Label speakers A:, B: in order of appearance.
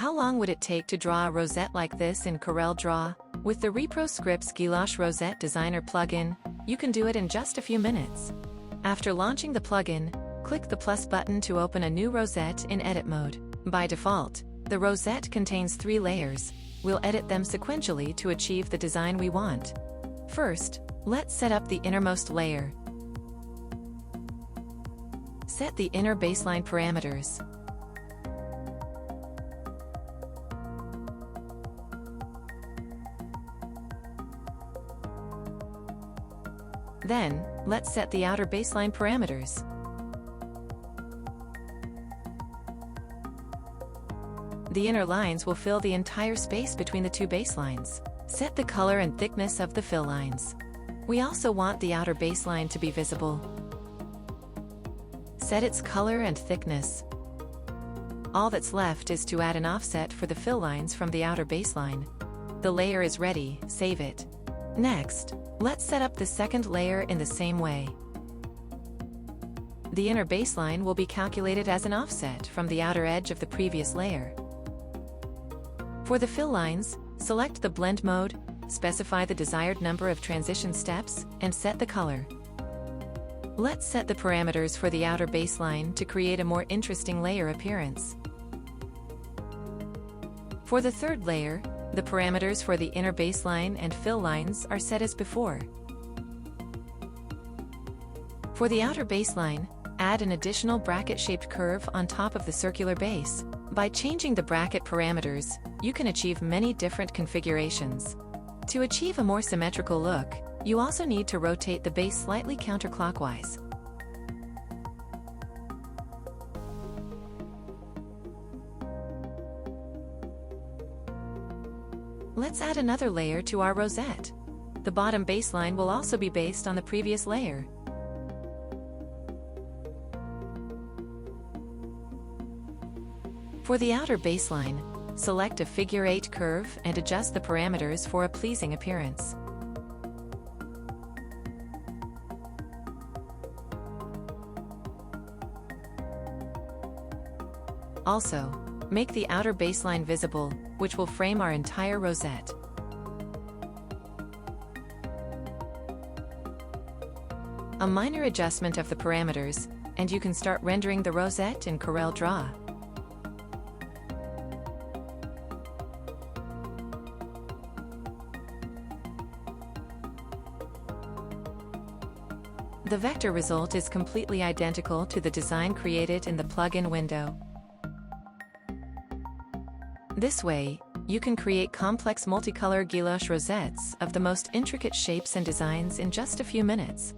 A: How long would it take to draw a rosette like this in CorelDraw? With the ReproScripts Guilloche Rosette Designer plugin, you can do it in just a few minutes. After launching the plugin, click the plus button to open a new rosette in edit mode. By default, the rosette contains 3 layers. We'll edit them sequentially to achieve the design we want. First, let's set up the innermost layer. Set the inner baseline parameters. Then, let's set the outer baseline parameters. The inner lines will fill the entire space between the 2 baselines. Set the color and thickness of the fill lines. We also want the outer baseline to be visible. Set its color and thickness. All that's left is to add an offset for the fill lines from the outer baseline. The layer is ready, save it. Next, let's set up the second layer in the same way. The inner baseline will be calculated as an offset from the outer edge of the previous layer. For the fill lines, select the blend mode, specify the desired number of transition steps, and set the color. Let's set the parameters for the outer baseline to create a more interesting layer appearance. For the third layer, the parameters for the inner baseline and fill lines are set as before. For the outer baseline, add an additional bracket-shaped curve on top of the circular base. By changing the bracket parameters, you can achieve many different configurations. To achieve a more symmetrical look, you also need to rotate the base slightly counterclockwise. Let's add another layer to our rosette. The bottom baseline will also be based on the previous layer. For the outer baseline, select a figure 8 curve and adjust the parameters for a pleasing appearance. Also, make the outer baseline visible, which will frame our entire rosette. A minor adjustment of the parameters, and you can start rendering the rosette in CorelDraw. The vector result is completely identical to the design created in the plugin window. This way, you can create complex multicolor guilloche rosettes of the most intricate shapes and designs in just a few minutes.